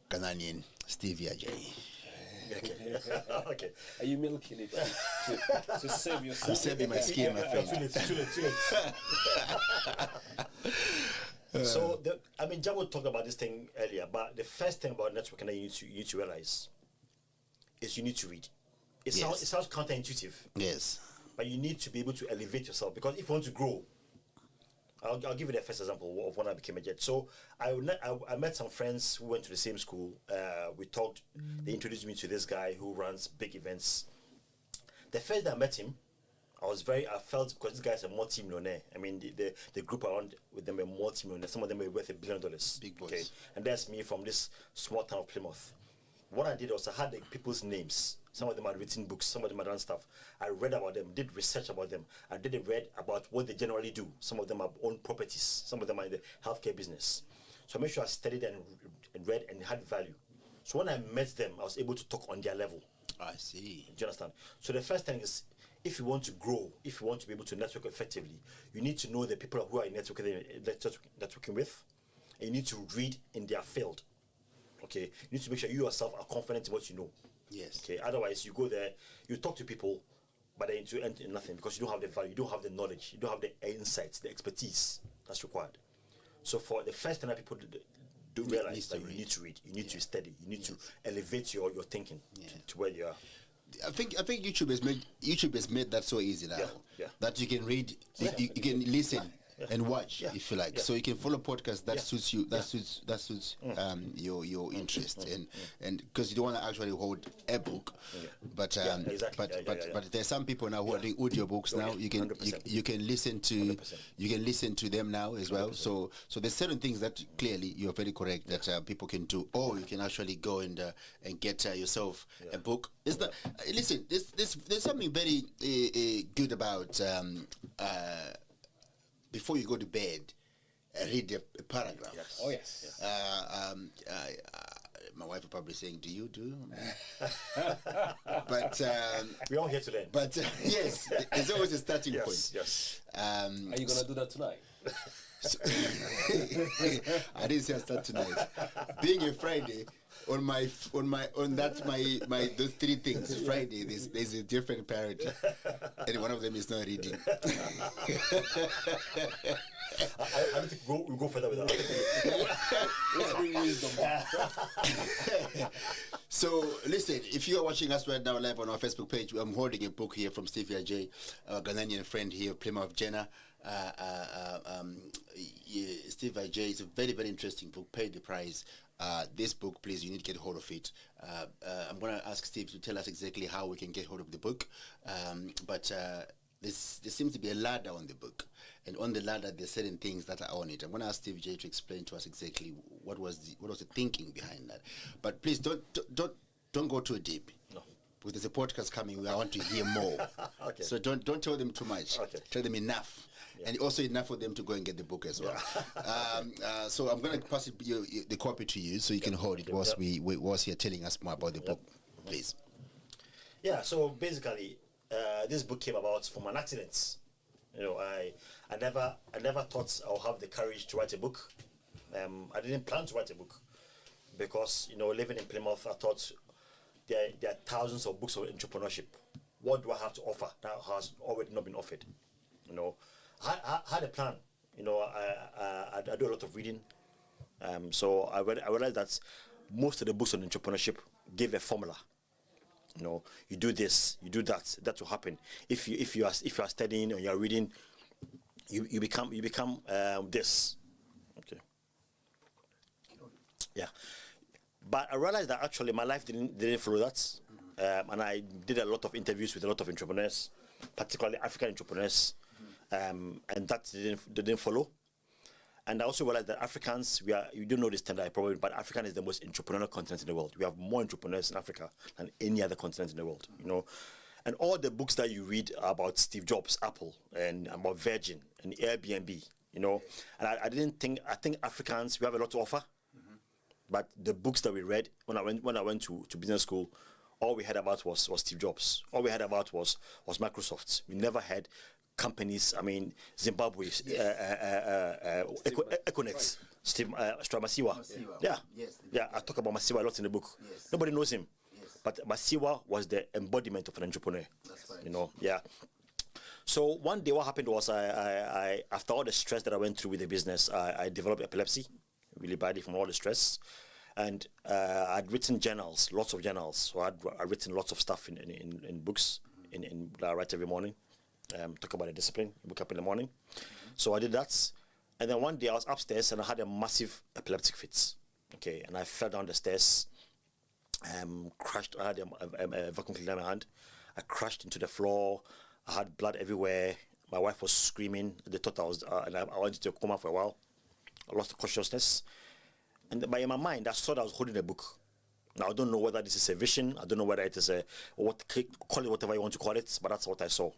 Ghanaian Stevie Ajay.
Okay.
Are you milking it to save yourself?
I'm saving my skin, my friend.
Too late. So, Jabo talked about this thing earlier, but the first thing about networking that you need to realize is you need to read. It sounds counterintuitive,
Yes.
but you need to be able to elevate yourself, because if you want to grow, I'll give you the first example of when I became a jet. So I met some friends who went to the same school. We talked. They introduced me to this guy who runs big events. The first day I met him, I felt, because this guy's a multi-millionaire. I mean, the group around with them were multi-millionaires. Some of them were worth $1 billion.
Big boys.
Okay, and that's me from this small town of Plymouth. What I did was I had the people's names. Some of them had written books, some of them had done stuff. I read about them, did research about them. I read about what they generally do. Some of them have owned properties. Some of them are in the healthcare business. So I made sure I studied and read and had value. So when I met them, I was able to talk on their level.
I see.
Do you understand? So the first thing is, if you want to grow, if you want to be able to network effectively, you need to know the people who are networking with, and you need to read in their field. Okay, you need to make sure you yourself are confident in what you know.
Yes.
Okay, otherwise you go there, you talk to people, but then you end in nothing, because you don't have the value, you don't have the knowledge, you don't have the insights, the expertise that's required. So for the first thing that people do realize that you need to read, you need to study, you need to elevate your thinking to where you are.
I think YouTube has made that so easy now.
Yeah.
That you can read, you can listen and watch if you like.
Yeah.
So you can follow podcasts that suits you, that suits your interest, and because you don't want to actually hold a book, but
exactly.
but there's some people now who are doing audio books now. You can
100%.
you can listen to
100%.
them now as well. 100%. So there's certain things that clearly you're very correct that people can do, or you can actually go and get yourself a book. Is that listen? There's something very good about before you go to bed, read a paragraph.
Yes.
Oh yes.
My wife is probably saying, "Do you do?" But
We're all here to learn.
but yes, it's always a starting point.
Yes.
Are you gonna do that tonight?
I didn't say I start tonight. Being a Friday, on those three things. Friday, there's a different priority, and one of them is not reading.
I don't think we'll go further with that.
Let's bring wisdom back.
So listen, if you are watching us right now live on our Facebook page, I'm holding a book here from Stevie Ajay, our Ghanaian friend here, Plymouth Jenna. Steve Ajay, it's a very, very interesting book. Pay the price. This book, please, you need to get hold of it. I'm going to ask Steve to tell us exactly how we can get hold of the book. But there seems to be a ladder on the book, and on the ladder there's certain things that are on it. I'm going to ask Steve J to explain to us exactly what was the thinking behind that. But please don't go too deep.
No.
Because there's a podcast coming. I want to hear more.
Okay.
So don't tell them too much.
Okay.
Tell them enough. And also enough for them to go and get the book as well. So I'm going to pass the copy to you so you can hold it whilst you're telling us more about the book, please.
Yeah, so basically, this book came about from an accident. You know, I never thought I'll have the courage to write a book. I didn't plan to write a book because, you know, living in Plymouth, I thought there are thousands of books of entrepreneurship. What do I have to offer that has already not been offered? You know, I had a plan. You know, I do a lot of reading. So I realized that most of the books on entrepreneurship give a formula. You know, you do this, you do that, that will happen. If you are studying or you are reading, you become this. Okay. Yeah. But I realized that actually my life didn't follow that, and I did a lot of interviews with a lot of entrepreneurs, particularly African entrepreneurs, and that didn't follow. And I also realized that Africans, you don't know this term, probably, but Africa is the most entrepreneurial continent in the world. We have more entrepreneurs in Africa than any other continent in the world, you know. And all the books that you read about Steve Jobs, Apple, and about Virgin and Airbnb, you know. And I think Africans, we have a lot to offer. But the books that we read when I went to business school, all we heard about was Steve Jobs. All we heard about was Microsoft. We never had companies. I mean, Zimbabwe, Econex, Steve Masiwa. Yeah,
Yes.
yeah. I talk about Masiwa a lot in the book.
Yes.
Nobody knows him,
Yes.
but Masiwa was the embodiment of an entrepreneur.
That's right.
You know, yeah. So one day, what happened was, I after all the stress that I went through with the business, I developed epilepsy, really badly from all the stress, and I'd written journals, lots of journals. So I'd written lots of stuff in books, that I write every morning. Talk about the discipline, wake up in the morning. So I did that, and then one day I was upstairs and I had a massive epileptic fit. Okay, and I fell down the stairs, crashed. I had a vacuum cleaner in my hand. I crashed into the floor. I had blood everywhere. My wife was screaming. They thought I was, and I went into a coma for a while. I lost consciousness, and in my mind, I thought I was holding a book. Now I don't know whether this is a vision. I don't know whether it is call it whatever you want to call it, but that's what I saw.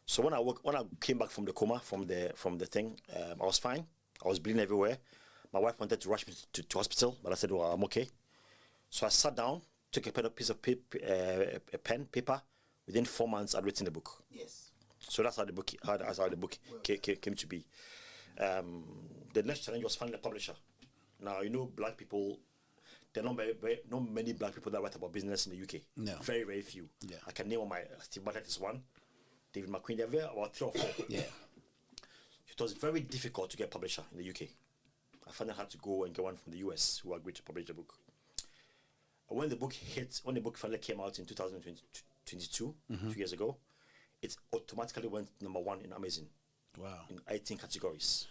So when I came back from the coma, from the thing, I was fine. I was bleeding everywhere. My wife wanted to rush me to hospital, but I said, well, I'm okay. So I sat down, took a piece of paper. Within 4 months, I'd written the book.
Yes.
So that's how the book came to be. The next challenge was finding a publisher. Now, you know, black people, there are not many black people that write about business in the UK.
No.
Very, very few.
Yeah.
I can name Steve Bartlett is one. David McQueen, there were about 3 or 4.
Yeah.
It was very difficult to get a publisher in the UK. I finally had to go and get one from the US who agreed to publish the book. When the book finally came out in 2022, 2 years ago, it automatically went #1 in Amazon.
Wow.
In 18 categories.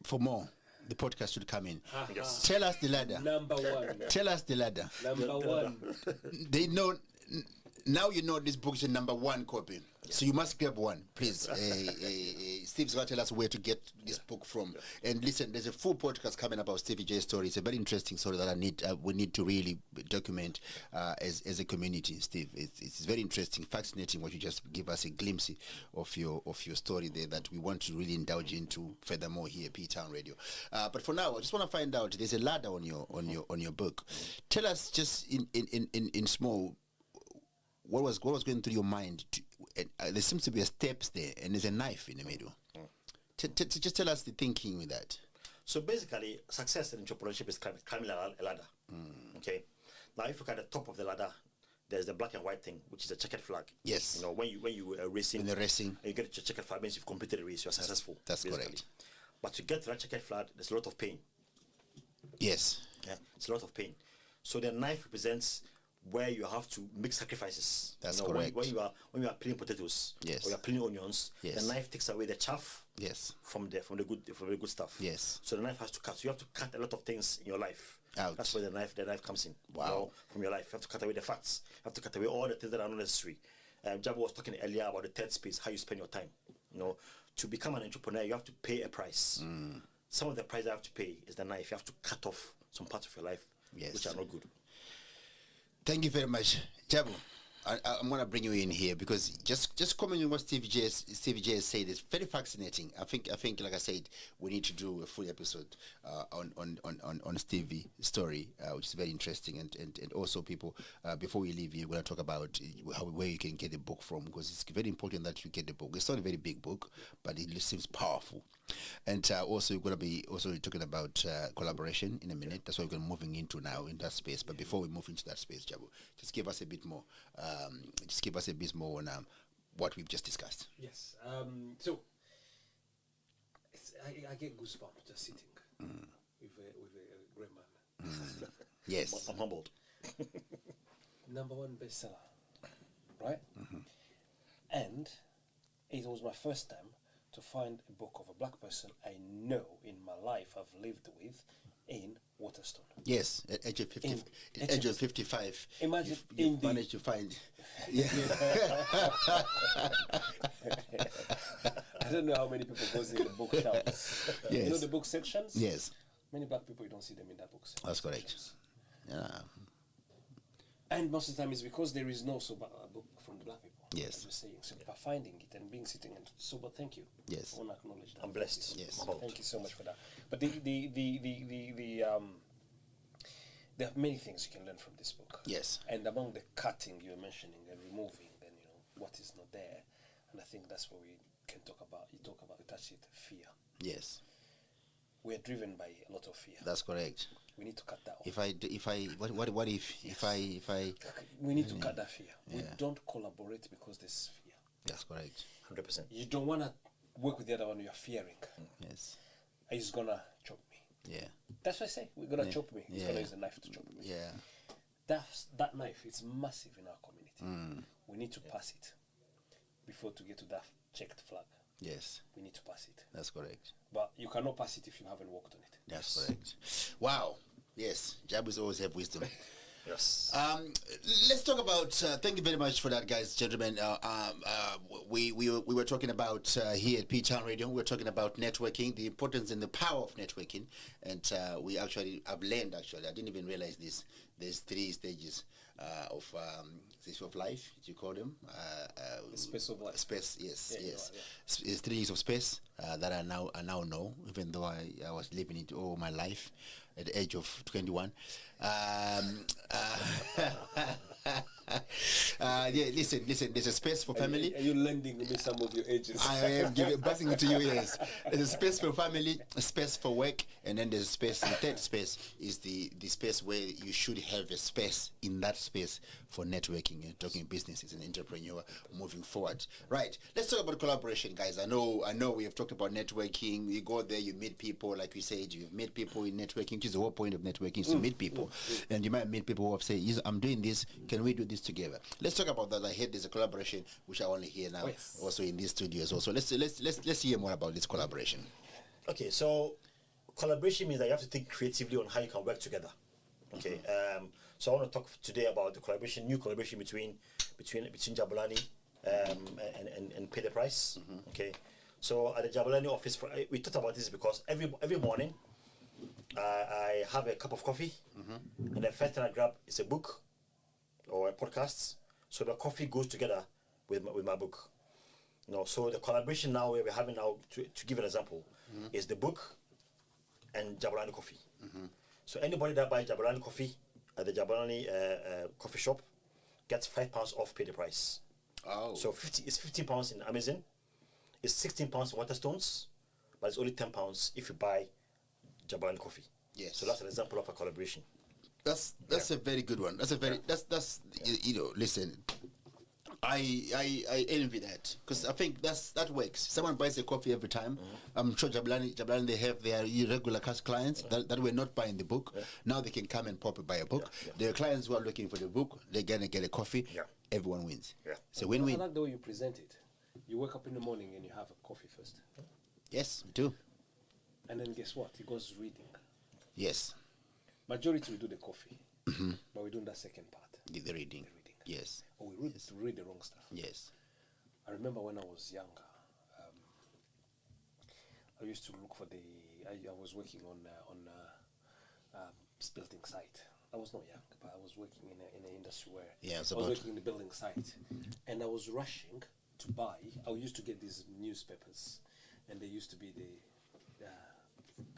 For more, the podcast should come in.
Yes.
Tell us the ladder.
Number one.
Tell us the ladder.
Number one.
They know. Now you know this book is a #1 copy. So you must grab one, please. Steve's going to tell us where to get this book from. And listen, there's a full podcast coming about Stevie J's story. It's a very interesting story that we need to really document as a community, Steve. It's very interesting, fascinating what you just give us a glimpse of your story there that we want to really indulge into furthermore here at P-Town Radio. But for now, I just want to find out, there's a ladder on your book. Tell us just in small, what was going through your mind? There seems to be a steps there, and there's a knife in the middle. Just tell us the thinking with that.
So basically, success in entrepreneurship is climbing a ladder. Okay. Now, if you look at the top of the ladder, there's the black and white thing, which is a checkered flag.
Yes.
You know, when you are racing,
In the racing.
and you get a checkered flag, means you've completed the race. You're successful.
That's
basically.
correct.
But to get to that checkered flag, there's a lot of pain.
Yes.
Yeah, it's a lot of pain. So the knife represents where you have to make sacrifices.
That's
you know,
correct.
When you are peeling potatoes,
Yes.
or you are peeling onions,
Yes.
the knife takes away the chaff
Yes.
from the good stuff.
Yes.
So the knife has to cut. So you have to cut a lot of things in your life.
Out.
That's where the knife comes in.
Wow.
You know, from your life, you have to cut away the fats. You have to cut away all the things that are not necessary. Jabo was talking earlier about the third space, how you spend your time. You know, to become an entrepreneur, you have to pay a price. Some of the price you have to pay is the knife. You have to cut off some parts of your life,
Yes.
which are not good.
Thank you very much, Jabu. I'm going to bring you in here because just commenting on what Stevie J has said is very fascinating. I think, like I said, we need to do a full episode on Stevie's story, which is very interesting. And also, people, before we leave here, we're going to talk about where you can get the book from, because it's very important that you get the book. It's not a very big book, but it seems powerful. And also, we're going to be talking about collaboration in a minute. That's what we're moving into now in that space. But before we move into that space, Jabu, just give us a bit more. On what we've just discussed.
Yes. So I get goosebumps just sitting. with a great man.
Yes.
I'm humbled.
#1 bestseller, right? And it was my first time to find a book of a black person I know in my life I've lived with in Waterstone.
Yes, at age of 50,
In-
at age of 55,
Imagine
you've
in the-
managed to find. Yeah.
I don't know how many people goes in the bookshelves. You know
Yes.
the book sections?
Yes,
Many black people, you don't see them in that book section.
that's correct. Yeah.
And most of the time it's because there is no sober book from the black people.
Yes.
As you're saying. So by finding it and being sitting and sober, thank you.
Yes.
I want to acknowledge that.
I'm blessed.
Yes.
I'm humbled.
Thank you so much for that. But there are many things you can learn from this book.
Yes.
And among the cutting you were mentioning and removing, then what is not there, and I think that's what we can talk about. You talk about, you touch it, fear.
Yes,
We are driven by a lot of fear.
that's correct.
We need to cut that off.
What if I?
We need to cut that fear. We
Yeah.
don't collaborate because there's fear.
That's correct.
100%.
You don't want to work with the other one you're fearing.
Yes.
He's gonna chop me.
Yeah.
That's what I say. We're gonna chop me. He's
Yeah.
gonna use a knife to chop me.
Yeah.
That knife is massive in our community.
Mm.
We need to pass it before to get to that checked flag.
Yes.
We need to pass it.
That's correct.
But you cannot pass it if you haven't worked on it.
That's correct. Wow. Yes. Jabus always have wisdom.
Yes.
Let's talk about. Thank you very much for that, guys, gentlemen. We were talking about here at P Town Radio. We were talking about networking, the importance and the power of networking, and I've learned I didn't even realize this. There's 3 stages of life. You call them
The space of life.
Space. Yes.
Yeah, you
Yes.
are,
It's 3 years of space that I now know, even though I was living it all my life at the age of 21. Yeah, listen. There's a space for family.
Are you lending me some of your ages?
I am passing it to you. Yes, there's a space for family, a space for work, and then there's a space. The third space is the space where you should have a space in that space for networking and talking business as an entrepreneur moving forward. Right. Let's talk about collaboration, guys. I know we have talked about networking. You go there, you meet people. Like we said, you've met people in networking, which is the whole point of networking, is to meet people. And you might meet people who have said, "Yes, I'm doing this. Can we do this together?" Let's talk about that. I heard there's a collaboration which I only hear now,
Yes.
also in these studios. Also, let's hear more about this collaboration.
Okay, so collaboration means that you have to think creatively on how you can work together. Okay, so I want to talk today about the new collaboration between Jabulani and Pay the Price. Okay, so at the Jabulani office, we talked about this because every morning I have a cup of coffee, and the first thing I grab is a book or a podcast. So the coffee goes together with my book. So the collaboration now where we're having now, to give an example, is the book and Jabulani coffee. So anybody that buys Jabulani coffee at the Jabulani coffee shop gets £5 off Pay the Price.
Oh,
So it's £15 in Amazon, it's £16 in Waterstones, but it's only £10 if you buy Jabulani coffee.
Yes.
So that's an example of a collaboration.
that's a very good one. That's a very that's listen. I envy that because I think that works. Someone buys a coffee every time. I'm sure Jabulani they have their regular cash clients that were not buying the book. Now they can come and pop and buy a book. Their clients who are looking for the book, they're gonna get a coffee.
Yeah.
Everyone wins.
Yeah.
It's a
I
win-win.
like the way you present it. You wake up in the morning and you have a coffee first.
Yes, we do.
And then guess what? It goes reading.
Yes,
Majority we do the coffee. But we do that second part.
the reading.
The reading.
Yes,
Or we read the wrong stuff.
yes.
I remember when I was younger, I used to look for I was working on building site. I was not young, but I was working in an industry where
Yeah, it's
I was
about-
working in the building site, and I was rushing to buy. I used to get these newspapers, and they used to be the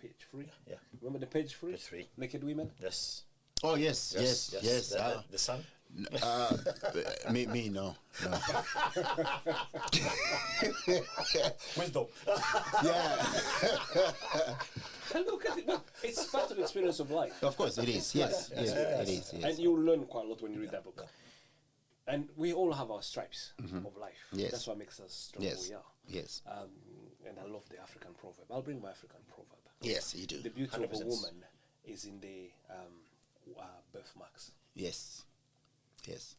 page 3.
Yeah.
Remember the page 3?
Page 3.
Naked women.
Yes.
Oh yes.
The Sun.
Me no.
Wisdom.
Yeah.
Look at it. Look, it's part of the experience of life.
Of course it is. Yes. Yes. It is. Yes.
And you learn quite a lot when you read that book. And we all have our stripes of life.
Yes.
That's what makes us strong
Yes.
who we are.
Yes.
And I love the African proverb. I'll bring my African proverb.
Yes, you do.
The beauty of a
100%.
woman is in the birthmarks.
Yes. Yes.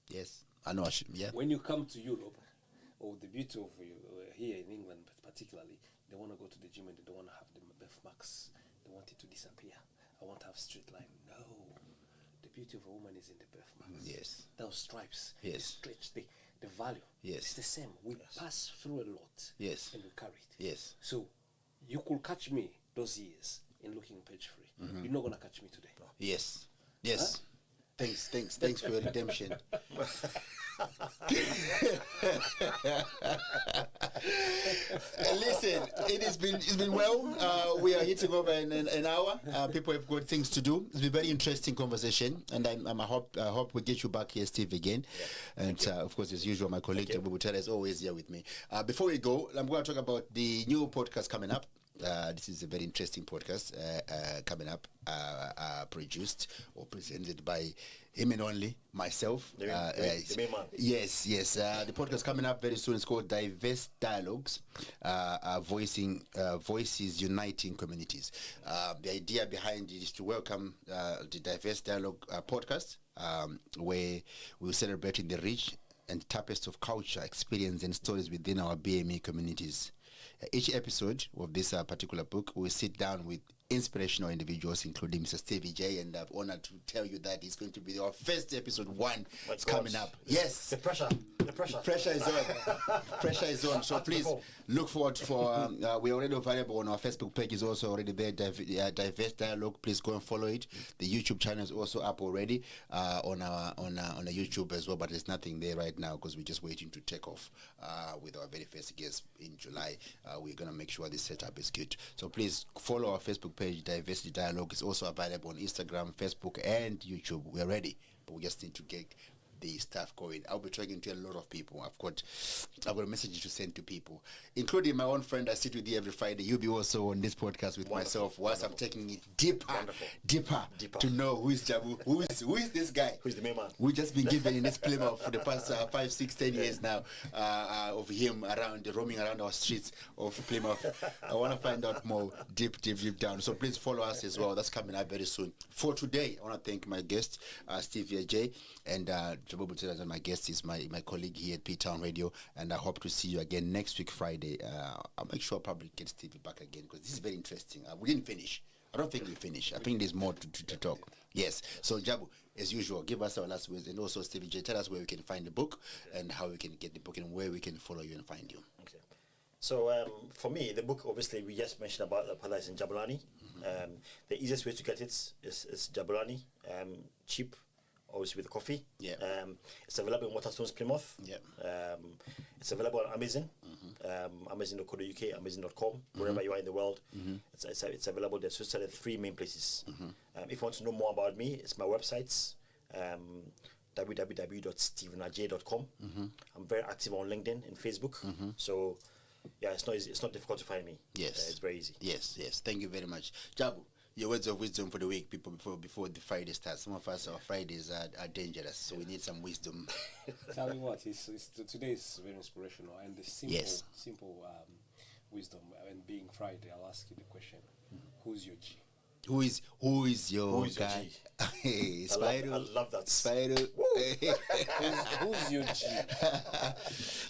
Yes. I know. Yeah.
When you come to Europe, or the beauty of here in England particularly, they want to go to the gym and they don't want to have the birthmarks. They want it to disappear. I want to have straight line. No. The beauty of a woman is in the birthmarks.
Yes.
Those stripes.
Yes.
The stretch, the value.
Yes.
It's the same. We pass through a lot.
Yes.
And we carry it.
Yes.
So you could catch me those years in looking page free. You're not going to catch me today.
Yes. Yes. Thanks for your redemption. Listen, it's been well. We are hitting over an hour. People have got things to do. It's been a very interesting conversation, and I hope we get you back here, Steve, again. Yeah. And of course, as usual, my colleague Jabu Butera is always here with me. Before we go, I'm going to talk about the new podcast coming up. This is a very interesting podcast coming up, produced or presented by him and only myself.
The main man.
Yes. The podcast coming up very soon. It's called Diverse Dialogues, voices uniting communities. The idea behind it is to welcome the Diverse Dialogue podcast, where we're celebrating the rich and tapestry of culture, experience, and stories within our BME communities. Each episode of this particular book, we sit down with inspirational individuals, including Mr. Stevie J, and I'm honored to tell you that it's going to be our first episode 1. It's coming up. Yes.
The pressure is
on. Pressure is on. So please look forward for. We're already available on our Facebook page. Is also already there. Diverse Dialogue. Please go and follow it. The YouTube channel is also up already on our YouTube as well. But there's nothing there right now because we're just waiting to take off with our very first guest in July. We're gonna make sure this setup is good. So please follow our Facebook page. Diversity Dialogue is also available on Instagram, Facebook, and YouTube. We're ready, but we just need to get the stuff going. I'll be talking to a lot of people. I've got a message to send to people, including my own friend I sit with you every Friday. You'll be also on this podcast with myself whilst I'm taking it deeper to know who is Jabu, who is this guy,
who's the main man.
We've just been given in this Plymouth for the past 5, 6, 10 years now of him roaming around our streets of Plymouth. I want to find out more deep down. So please follow us as well. That's coming up very soon. For today, I want to thank my guest, Steve J, and Jabu Butera, and my guest is my colleague here at P-Town Radio, and I hope to see you again next week, Friday. I'll make sure I'll probably get Stevie back again because this is very interesting. We didn't finish. I don't think we finished. I think there's more to talk. Yes. So, Jabu, as usual, give us our last words, and also Stevie J, tell us where we can find the book and how we can get the book and where we can follow you and find you.
Okay. So, for me, the book, obviously, we just mentioned about the paradise in Jabulani. The easiest way to get it is Jabulani, cheap. Obviously with coffee. Yeah. It's available in Waterstones, Plymouth. Yeah. It's available on Amazon. Amazon.co.uk, Amazon.com, wherever you are in the world. It's available there. So it's at 3 main places. If you want to know more about me, it's my websites. www.stevenaj.com. I'm very active on LinkedIn and Facebook. So yeah, it's not difficult to find me.
Yes.
It's very easy.
Yes. Thank you very much. Jabu, your words of wisdom for the week, people, before the Friday starts. Some of us, our Fridays are dangerous, so we need some wisdom.
Tell me what, today is very inspirational, and the simple wisdom, and being Friday, I'll ask you the question, who's your G?
Who is your guy? Hey, Spider.
I love that.
Spider.
Who's your G?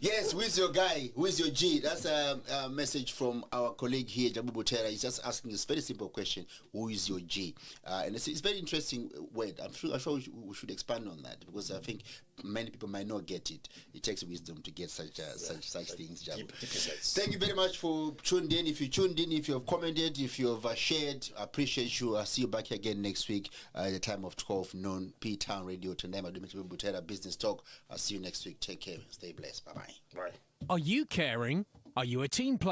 Yes, who is your guy? Who is your G? That's a message from our colleague here, Jabu Butera. He's just asking us a very simple question. Who is your G? And it's very interesting word. I'm sure we should expand on that because I think many people might not get it. It takes wisdom to get such things, Jabu. Thank you very much for tuned in. If you tuned in, if you have commented, if you have shared, I appreciate you. I'll see you back here again next week at the time of 12 noon, P-Town Radio. Tonight, I'm doing Jabu Butera Business Talk. I'll see you next week. Take care. Stay blessed. Bye-bye.
Bye.
Are you caring? Are you a team player?